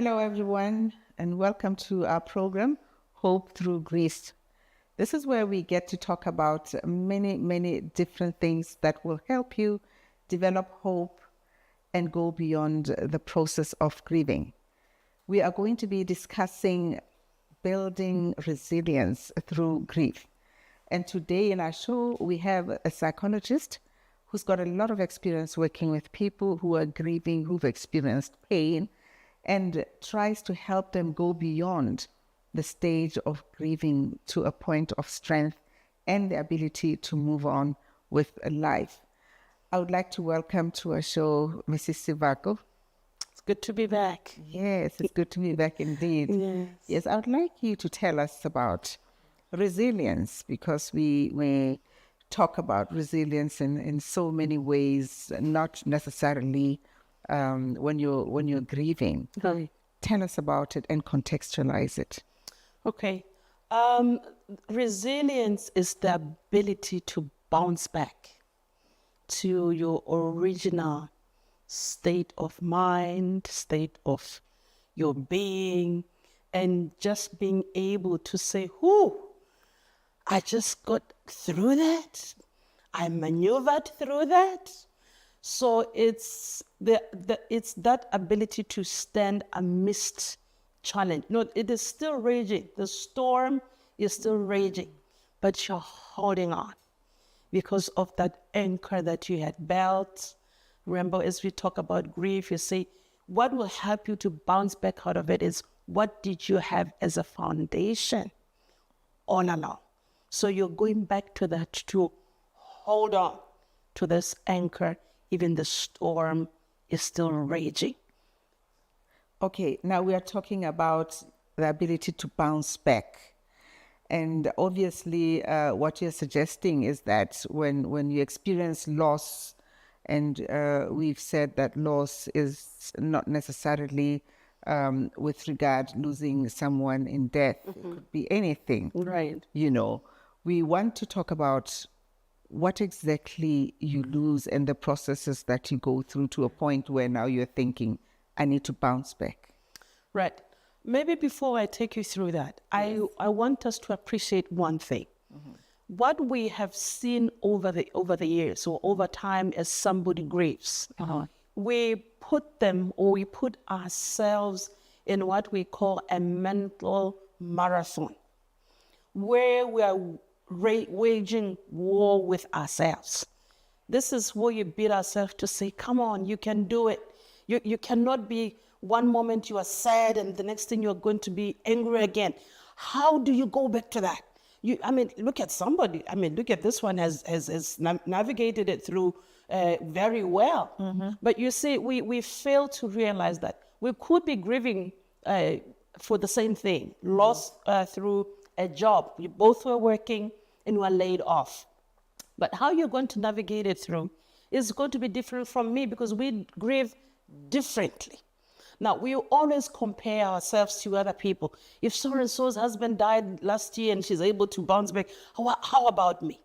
Hello, everyone, and welcome to our program, Hope Through Grief. This is where we get to talk about many different things that will help you develop hope and go beyond the process of grieving. We are going to be discussing building resilience through grief. And today in our show, we have a psychologist who's got a lot of experience working with people who are grieving, who've experienced pain, and tries to help them go beyond the stage of grieving to a point of strength and the ability to move on with a life. I would like to welcome to our show Mrs. Sivako. It's good to be back. Yes, it's good to be back indeed. Yes. I would like you to tell us about resilience, because we talk about resilience in so many ways, not necessarily when you're grieving. Right. Tell us about it and contextualize it. Okay. Resilience is the ability to bounce back to your original state of mind, state of your being, and just being able to say, "Whoo, I just got through that. I maneuvered through that." So it's it's that ability to stand amidst challenge. No, it is still raging. The storm is still raging, but you're holding on because of that anchor that you had built. Remember, as we talk about grief, you say, what will help you to bounce back out of it is what did you have as a foundation all along. So you're going back to that to hold on to this anchor. Even the storm is still raging. Okay, now we are talking about the ability to bounce back. And obviously, what you're suggesting is that when you experience loss, and we've said that loss is not necessarily with regard losing someone in death. It could be anything. Right. We want to talk about what exactly you lose and the processes that you go through to a point where now you're thinking, I need to bounce back. Right. Maybe before I take you through that, I want us to appreciate one thing. What we have seen over the years or over time as somebody grieves, we put ourselves in what we call a mental marathon, where we are waging war with ourselves. This is where you beat ourselves to say, come on, you can do it. You cannot be, one moment you are sad and the next thing you're going to be angry again. How do you go back to that? Look at somebody. Look at this one has navigated it through very well. But you see, we fail to realize that we could be grieving for the same thing, loss through a job. You both were working and were laid off. But how you're going to navigate it through is going to be different from me, because we grieve differently. Now, we always compare ourselves to other people. If so-and-so's husband died last year and she's able to bounce back, how about me?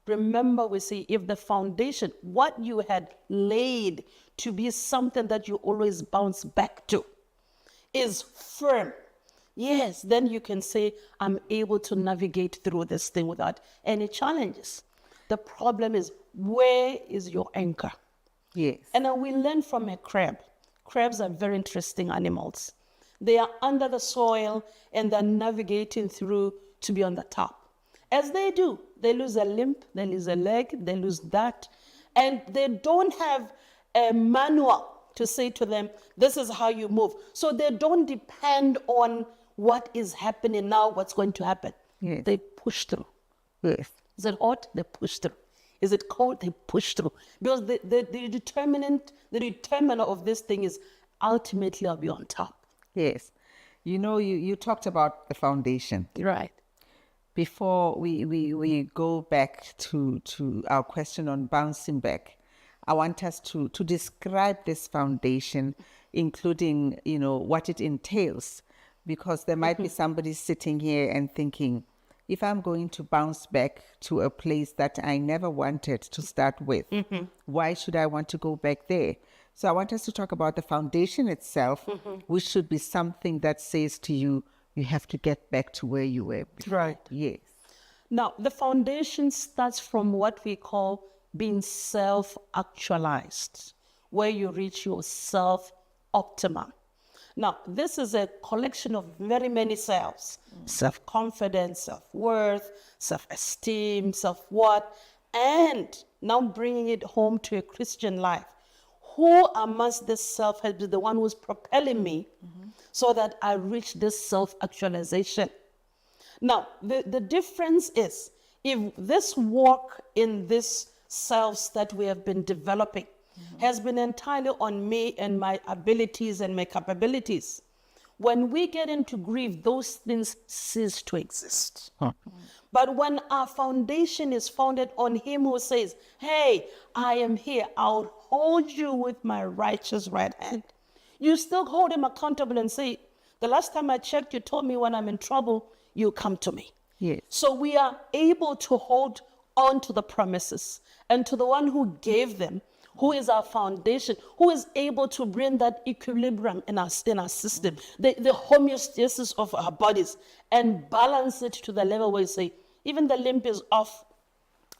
Remember, we say, if the foundation, what you had laid to be something that you always bounce back to, is firm, yes, then you can say, I'm able to navigate through this thing without any challenges. The problem is, where is your anchor? Yes. And then we learn from a crab. Crabs are very interesting animals. They are under the soil and they're navigating through to be on the top. As they do, they lose a limb, they lose a leg, they lose that. And they don't have a manual to say to them, this is how you move. So they don't depend on what is happening now, what's going to happen. Yes. They push through. Yes. Is it hot? They push through. Is it cold? They push through. Because the determiner of this thing is ultimately I'll be on top. Yes. You talked about the foundation. Right. Before we go back to our question on bouncing back, I want us to describe this foundation, including, what it entails, because there might be somebody sitting here and thinking, if I'm going to bounce back to a place that I never wanted to start with, why should I want to go back there? So I want us to talk about the foundation itself, which should be something that says to you, you have to get back to where you were before. Right. Yes. Now, the foundation starts from what we call being self-actualized, where you reach your self-optimum. Now, this is a collection of very many selves: self-confidence, self-worth, self-esteem, self-worth, and now bringing it home to a Christian life. Who amongst this self has been the one who's propelling me so that I reach this self-actualization? Now, the difference is, if this walk in this selves that we have been developing has been entirely on me and my abilities and my capabilities, when we get into grief, those things cease to exist. But when our foundation is founded on Him who says, hey, I am here, I'll hold you with my righteous right hand, you still hold Him accountable and say, the last time I checked, you told me when I'm in trouble, you come to me. Yes. So we are able to hold on to the promises and to the one who gave them, who is our foundation, who is able to bring that equilibrium in our system, the homeostasis of our bodies, and balance it to the level where you say, even the limp is off,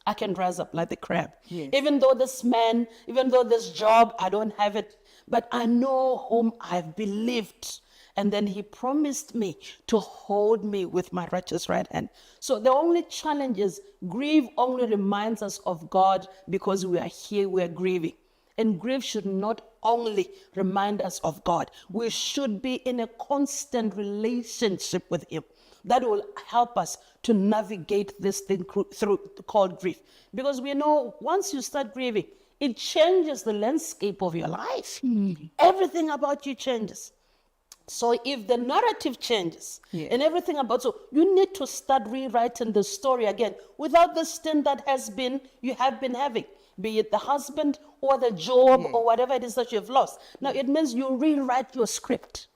I can rise up like the crab. Yes. Even though this man, even though this job, I don't have it, but I know whom I've believed. And then He promised me to hold me with my righteous right hand. So the only challenge is grief only reminds us of God because we are here, we are grieving. And grief should not only remind us of God. We should be in a constant relationship with Him. That will help us to navigate this thing through called grief. Because we know once you start grieving, it changes the landscape of your life. Everything about you changes. So if the narrative changes and everything about, so you need to start rewriting the story again without the sin that you have been having, be it the husband or the job or whatever it is that you have lost. Now it means you rewrite your script.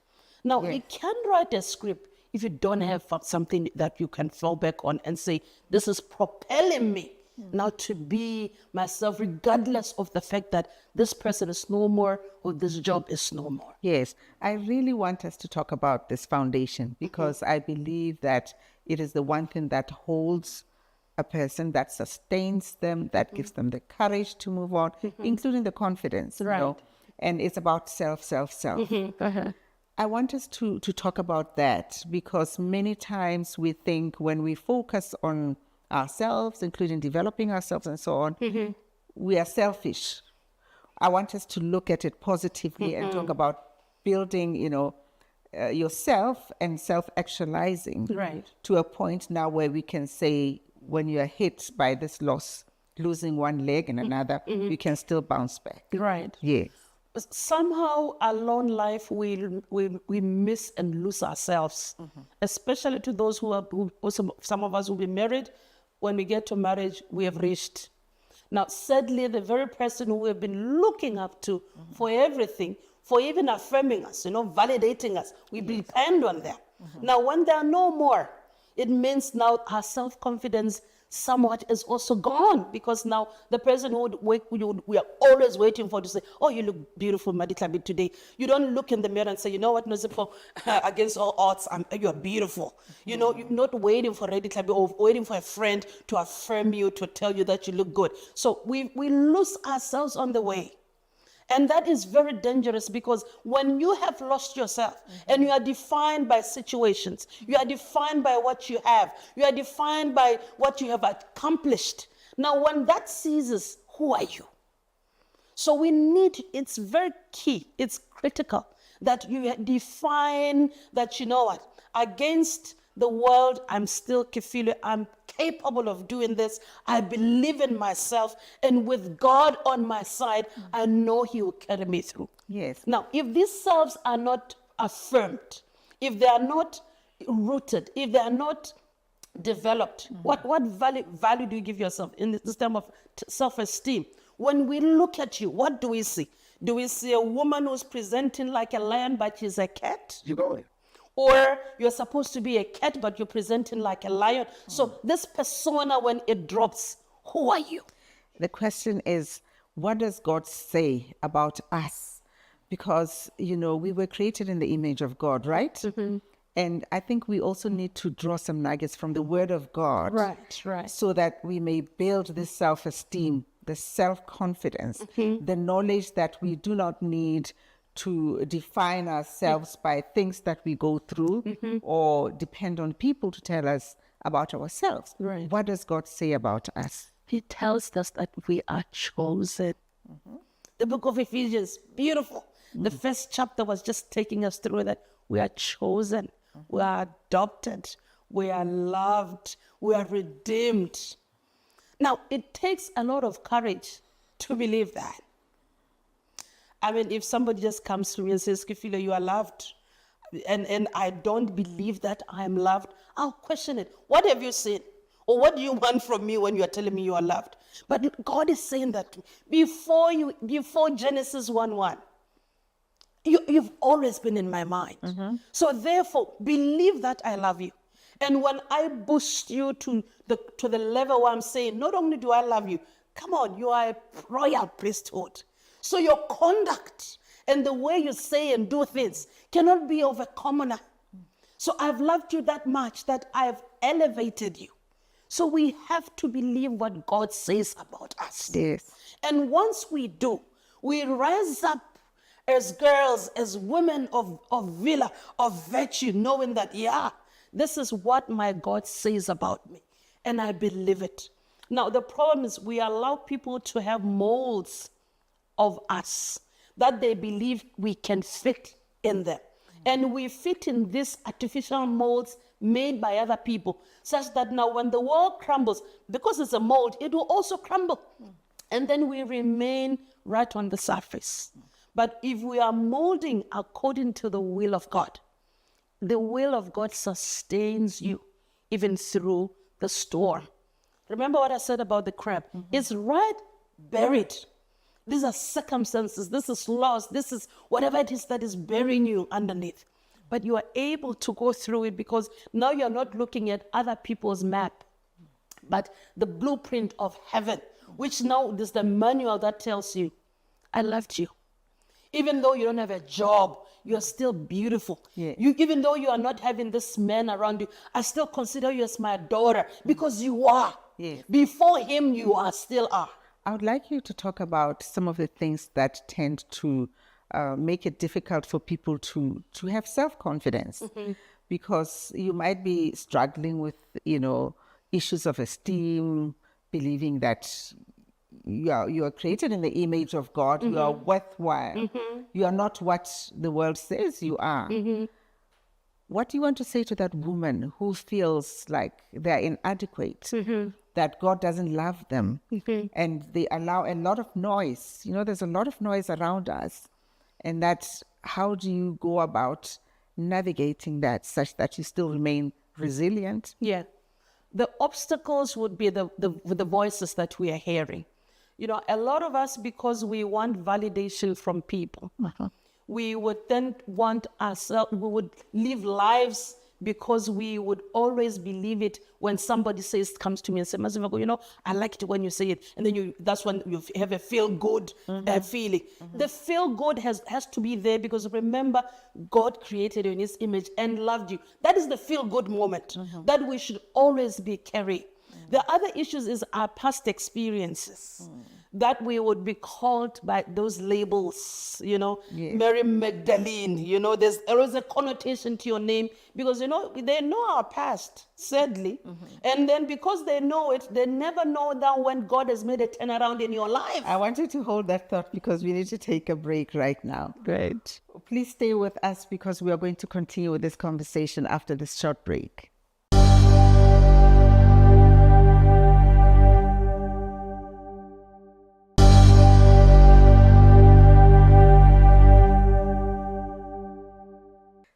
Now you can write a script if you don't have something that you can fall back on and say, this is propelling me now to be myself, regardless of the fact that this person is no more or this job is no more. Yes, I really want us to talk about this foundation because I believe that it is the one thing that holds a person, that sustains them, that gives them the courage to move on, including the confidence. Right. You know? And it's about self. I want us to talk about that because many times we think when we focus on ourselves, including developing ourselves and so on, we are selfish. I want us to look at it positively and talk about building, yourself and self-actualizing to a point now where we can say when you are hit by this loss, losing one leg and another, you can still bounce back. Right. Yes. Somehow along life we miss and lose ourselves, especially to those some of us will be married. When we get to marriage, we have reached. Now, sadly, the very person who we have been looking up to for everything, for even affirming us, validating us, we depend on them. Now, when they are no more, it means now our self-confidence somewhat is also gone because now the person who we are always waiting for to say, oh, you look beautiful, Maditlabi, today. You don't look in the mirror and say, you know what, Nozipho, against all odds, you are beautiful. You're not waiting for Maditlabi or waiting for a friend to affirm you, to tell you that you look good. So we lose ourselves on the way. And that is very dangerous because when you have lost yourself and you are defined by situations, you are defined by what you have, you are defined by what you have accomplished. Now, when that ceases, who are you? So it's very key, it's critical that you define that, against the world, I'm still Kefilo, I'm capable of doing this. I believe in myself, and with God on my side, I know He will carry me through. Yes. Now, if these selves are not affirmed, if they are not rooted, if they are not developed, what value do you give yourself in this term of self-esteem? When we look at you, what do we see? Do we see a woman who's presenting like a lion, but she's a cat? You go. Or you're supposed to be a cat, but you're presenting like a lion. So this persona, when it drops, who are you? The question is, what does God say about us? Because, we were created in the image of God, right? Mm-hmm. And I think we also need to draw some nuggets from the Word of God. Right. So that we may build this self-esteem, the self-confidence, the knowledge that we do not need to define ourselves by things that we go through or depend on people to tell us about ourselves. Right. What does God say about us? He tells us that we are chosen. The book of Ephesians, beautiful. The first chapter was just taking us through that we are chosen, we are adopted, we are loved, we are redeemed. Now, it takes a lot of courage to believe that. I mean, if somebody just comes to me and says, Kifilo, you are loved, and I don't believe that I am loved, I'll question it. What have you seen? Or what do you want from me when you are telling me you are loved? But God is saying that before Genesis 1:1, you've always been in my mind. So therefore, believe that I love you. And when I boost you to the level where I'm saying, not only do I love you, come on, you are a royal priesthood. So your conduct and the way you say and do things cannot be of a commoner. So I've loved you that much that I've elevated you. So we have to believe what God says about us. Yes. And once we do, we rise up as girls, as women of valor, of virtue, knowing that, this is what my God says about me. And I believe it. Now, the problem is we allow people to have molds of us that they believe we can fit in them. And we fit in these artificial molds made by other people, such that now when the world crumbles, because it's a mold, it will also crumble. And then we remain right on the surface. But if we are molding according to the will of God, the will of God sustains you even through the storm. Remember what I said about the crab? It's right buried. These are circumstances, this is loss, this is whatever it is that is burying you underneath. But you are able to go through it because now you're not looking at other people's map, but the blueprint of heaven, which now is the manual that tells you, I loved you. Even though you don't have a job, you're still beautiful. Yeah. Even though you are not having this man around you, I still consider you as my daughter because you are. Yes. Before him, you are still are. I would like you to talk about some of the things that tend to make it difficult for people to have self-confidence, because you might be struggling with, issues of esteem, believing that you are created in the image of God, you are worthwhile, you are not what the world says you are. What do you want to say to that woman who feels like they're inadequate, that God doesn't love them, and they allow a lot of noise? There's a lot of noise around us, and that's how do you go about navigating that such that you still remain resilient? Yeah. The obstacles would be the voices that we are hearing. A lot of us, because we want validation from people, we would then want ourselves, we would live lives because we would always believe it when somebody comes to me and says, Masivago, I like it when you say it. And then that's when you have a feel-good feeling. The feel-good has to be there because remember, God created you in his image and loved you. That is the feel-good moment that we should always be carrying. The other issues is our past experiences. That we would be called by those labels, Yes. Mary Magdalene, there is a connotation to your name because, they know our past, sadly. And then because they know it, they never know that when God has made a turnaround in your life. I want you to hold that thought because we need to take a break right now. Great. Please stay with us because we are going to continue with this conversation after this short break.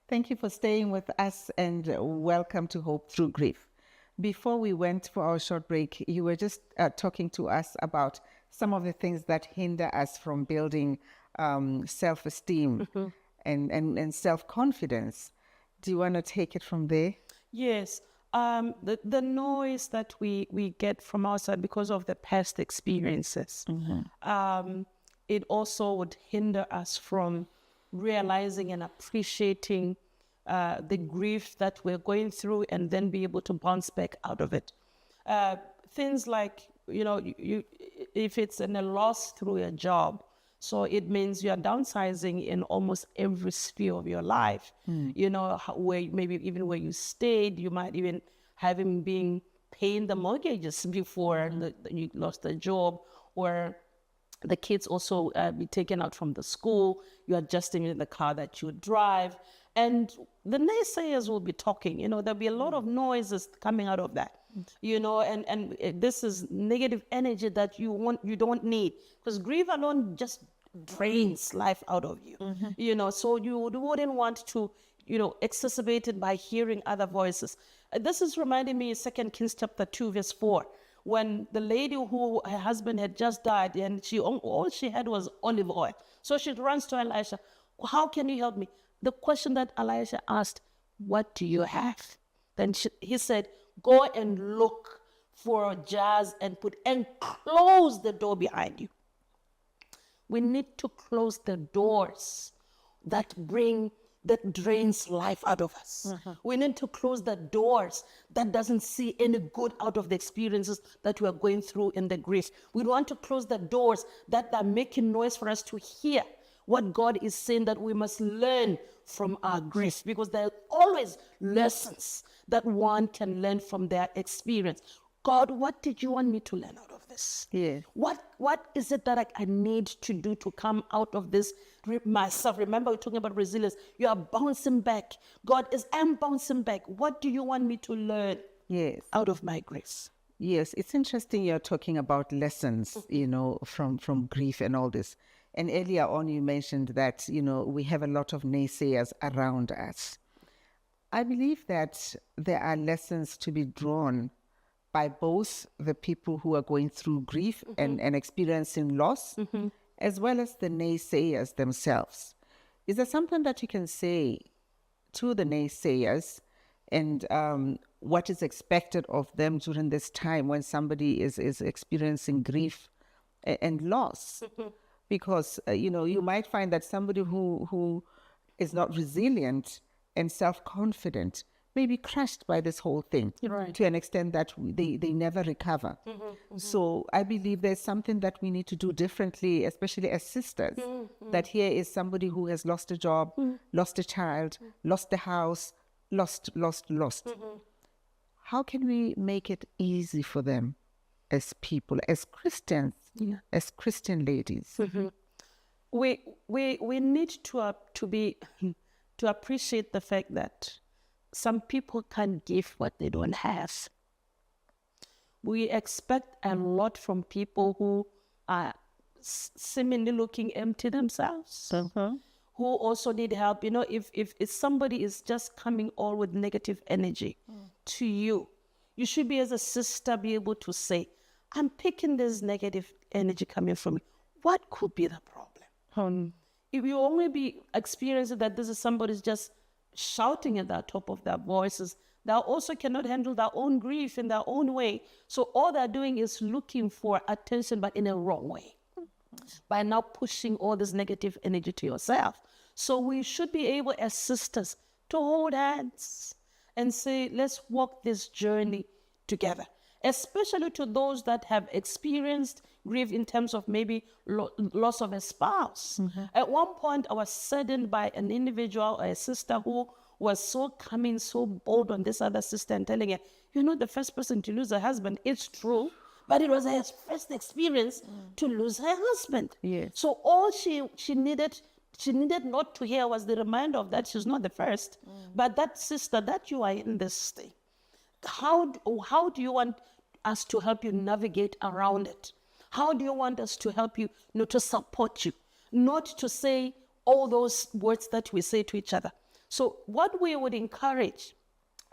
Thank you for staying with us and welcome to Hope Through Grief. Before we went for our short break, you were just talking to us about some of the things that hinder us from building self-esteem and self-confidence. Do you want to take it from there? Yes. The noise that we get from outside because of the past experiences, it also would hinder us from realizing and appreciating the grief that we're going through, and then be able to bounce back out of it. Things like, you if it's in a loss through a job, so it means you are downsizing in almost every sphere of your life. Where maybe even where you stayed, you might even have him being paying the mortgages before you lost the job, or the kids also be taken out from the school. You're adjusting in the car that you drive, and the naysayers will be talking. There'll be a lot of noises coming out of that. And this is negative energy that you don't need, because grief alone just drains life out of you. So you wouldn't want to exacerbate it by hearing other voices. This is reminding me of 2 Kings chapter 2 verse 4, when the lady who her husband had just died, and all she had was olive oil. So she runs to Elisha. How can you help me? The question that Elisha asked, what do you have? Then he said, go and look for jars and close the door behind you. We need to close the doors that drains life out of us. We need to close the doors that doesn't see any good out of the experiences that we are going through in the grief. We want to close the doors that are making noise for us to hear what God is saying that we must learn from our grief, because there are always lessons that one can learn from their experience. God, what did you want me to learn out of this? Yeah. What is it that I need to do to come out of this myself? Remember, we're talking about resilience. You are bouncing back. I'm bouncing back. What do you want me to learn out of my grief? Yes, it's interesting you're talking about lessons, from grief and all this. And earlier on, you mentioned that, we have a lot of naysayers around us. I believe that there are lessons to be drawn by both the people who are going through grief and experiencing loss, as well as the naysayers themselves. Is there something that you can say to the naysayers, and what is expected of them during this time when somebody is experiencing grief and loss? Because, you might find that somebody who is not resilient and self-confident may be crushed by this whole thing to an extent that they never recover. So I believe there's something that we need to do differently, especially as sisters, that here is somebody who has lost a job, lost a child, lost a house, lost. How can we make it easy for them as people, as Christians, as Christian ladies? We need to appreciate the fact that some people can't give what they don't have. We expect a lot from people who are seemingly looking empty themselves, who also need help. If somebody is just coming all with negative energy to you, you should be, as a sister, be able to say, I'm picking this negative energy coming from you. What could be the problem? If you only be experiencing that this is somebody's just shouting at the top of their voices, they also cannot handle their own grief in their own way. So all they're doing is looking for attention, but in a wrong way, by now pushing all this negative energy to yourself. So we should be able, as sisters, to hold hands and say, let's walk this journey together, especially to those that have experienced grief in terms of maybe loss of a spouse. At one point, I was saddened by an individual, a sister, who was so bold on this other sister and telling her, you're not the first person to lose a husband. It's true, but it was her first experience to lose her husband. So all she needed not to hear was the reminder of that she's not the first, but that, sister, that you are in this thing. How do you want us to help you navigate around it? How do you want us to help you, to support you, not to say all those words that we say to each other? So what we would encourage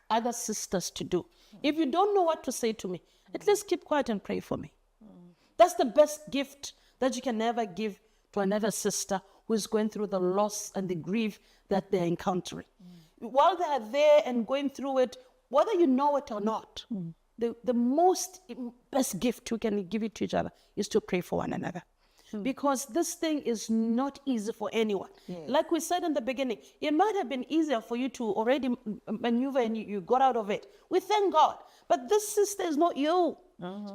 other sisters to do, if you don't know what to say to me, at least keep quiet and pray for me. That's the best gift that you can ever give to another sister who is going through the loss and the grief that they're encountering. While they're there and going through it, whether you know it or not, the best gift we can give it to each other is to pray for one another. Because this thing is not easy for anyone. Like we said in the beginning, it might have been easier for you to already maneuver and you got out of it. We thank God. But this sister is not you.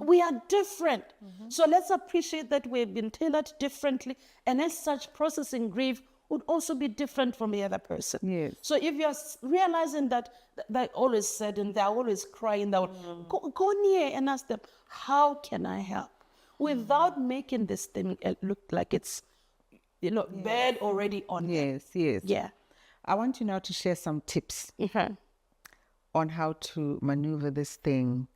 We are different. So let's appreciate that we've been tailored differently. And as such, processing grief would also be different from the other person. Yes. So if you're realizing that they're always sad and they're always crying, go near and ask them, how can I help? Without making this thing look like it's, bad already on them. Yes. Yeah. I want you now to share some tips on how to maneuver this thing,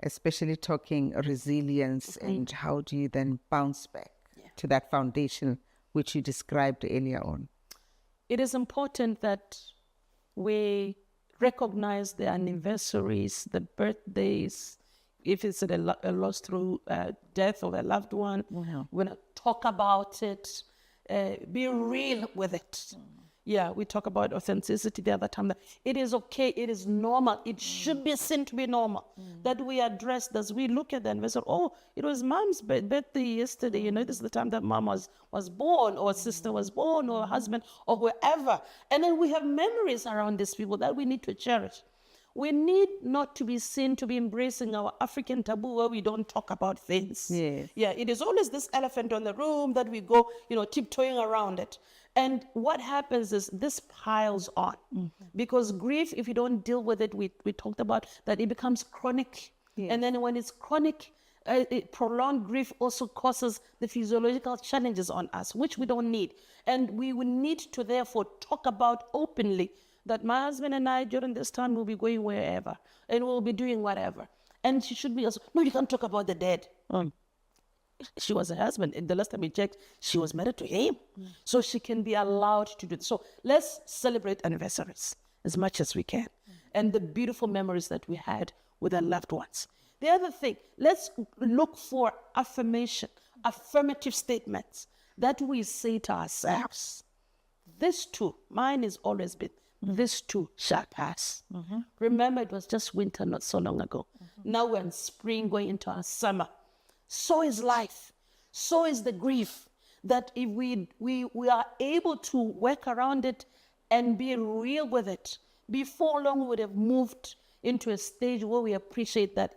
especially talking resilience, and how do you then bounce back to that foundation which you described earlier on. It is important that we recognize the anniversaries, the birthdays, if it's a loss through death of a loved one. We're going to talk about it, be real with it. Yeah, we talk about authenticity the other time. That it is okay, it is normal, it should be seen to be normal. That we address, as we look at them, we say, oh, it was mom's birthday yesterday, this is the time that mom was born, or sister was born, or husband, or whoever. And then we have memories around these people that we need to cherish. We need not to be seen to be embracing our African taboo where we don't talk about things. Yes. Yeah, it is always this elephant on the room that we go, tiptoeing around it. And what happens is this piles on. Because grief, if you don't deal with it, we talked about that it becomes chronic. Yes. And then when it's chronic, prolonged grief also causes the physiological challenges on us, which we don't need. And we will need to therefore talk about openly that my husband and I, during this time, will be going wherever and we'll be doing whatever. And she should be also, no, you can't talk about the dead. She was a husband. And the last time we checked, she was married to him. So she can be allowed to do this. So let's celebrate anniversaries as much as we can. And the beautiful memories that we had with our loved ones. The other thing, let's look for affirmation, affirmative statements that we say to ourselves. This too, mine has always been, this too shall pass. Remember, it was just winter not so long ago. Now we're in spring, going into our summer. So is life. So is the grief. That if we are able to work around it and be real with it, before long we would have moved into a stage where we appreciate that,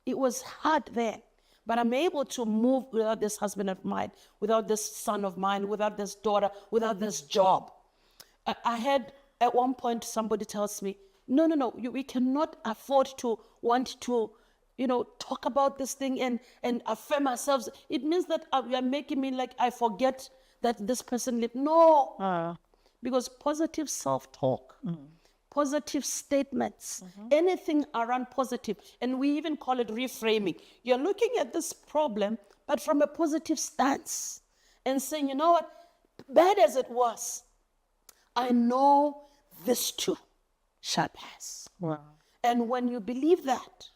it was hard then. But I'm able to move without this husband of mine, without this son of mine, without this daughter, without this job. I had, at one point, somebody tells me, no, we cannot afford to want to, talk about this thing and affirm ourselves. It means that we are making me like I forget that this person lived. No, because positive self-talk, positive statements, anything around positive, and we even call it reframing. You're looking at this problem, but from a positive stance and saying, you know what, bad as it was, I know this too shall pass. Wow. And when you believe that,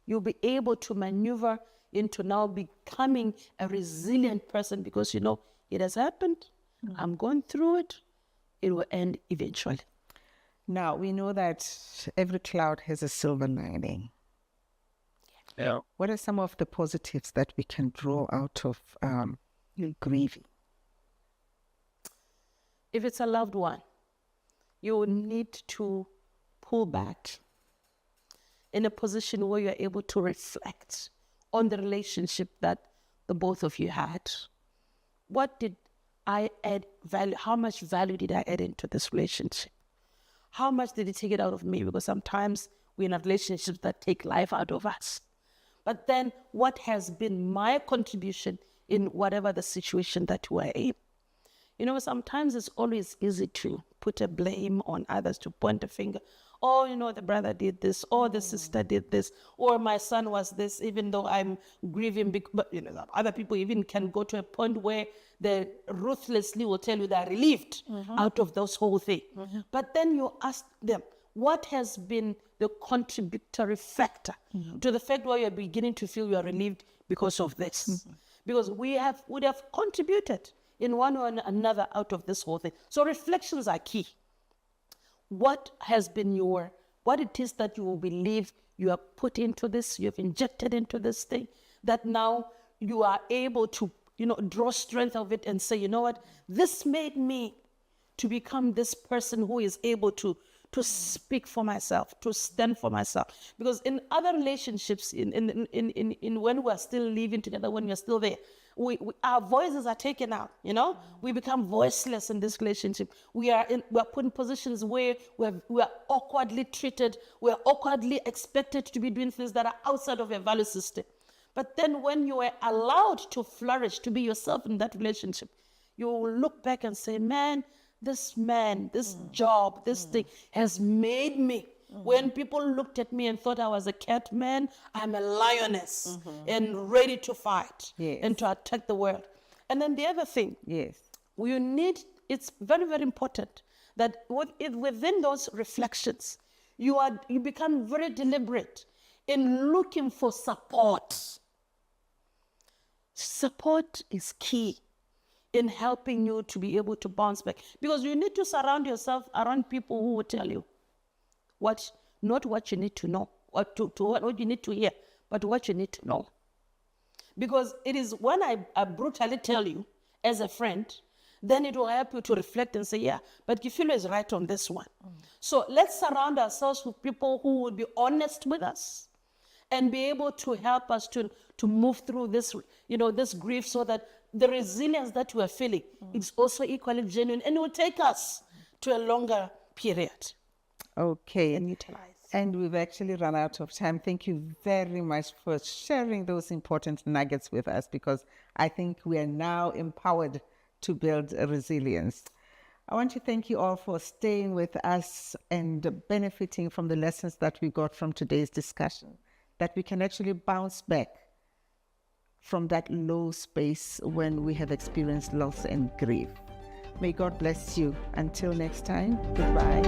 you'll be able to maneuver into now becoming a resilient person because it has happened. I'm going through it. It will end eventually. Now, we know that every cloud has a silver lining. Yeah. What are some of the positives that we can draw out of grieving? If it's a loved one, you will need to pull back in a position where you're able to reflect on the relationship that the both of you had. What did I add value? How much value did I add into this relationship? How much did it take it out of me? Because sometimes we're in relationships that take life out of us. But then what has been my contribution in whatever the situation that we're in? Sometimes it's always easy to put a blame on others, to point a finger. Oh, the brother did this, or the sister did this, or my son was this, even though I'm grieving. But, other people even can go to a point where they ruthlessly will tell you they're relieved out of this whole thing. But then you ask them, what has been the contributory factor to the fact where you're beginning to feel you're relieved because of this? Because would have contributed in one or another out of this whole thing. So reflections are key. What has been your what it is that you will believe you have put into this, you have injected into this thing, that now you are able to, draw strength of it and say, you know what, this made me to become this person who is able to speak for myself, to stand for myself. Because in other relationships, in when we are still living together, when we are still there, our voices are taken out, we become voiceless in this relationship. We are put in positions where we are awkwardly treated, we are awkwardly expected to be doing things that are outside of your value system. But then when you are allowed to flourish, to be yourself in that relationship, you will look back and say, this job, this thing has made me. When people looked at me and thought I was a cat man, I'm a lioness and ready to fight and to attack the world. And then the other thing, it's very, very important that within those reflections, you become very deliberate in looking for support. Support is key in helping you to be able to bounce back, because you need to surround yourself around people who will tell you not what you need to know, what you need to hear, but what you need to know. Because it is when I brutally tell you as a friend, then it will help you to reflect and say, yeah, but Kifilo is right on this one. So let's surround ourselves with people who will be honest with us and be able to help us to move through this, this grief, so that the resilience that we are feeling is also equally genuine, and it will take us to a longer period. Okay. And utilize. And we've actually run out of time. Thank you very much for sharing those important nuggets with us, because I think we are now empowered to build a resilience. I want to thank you all for staying with us and benefiting from the lessons that we got from today's discussion, that we can actually bounce back from that low space when we have experienced loss and grief. May God bless you. Until next time, goodbye.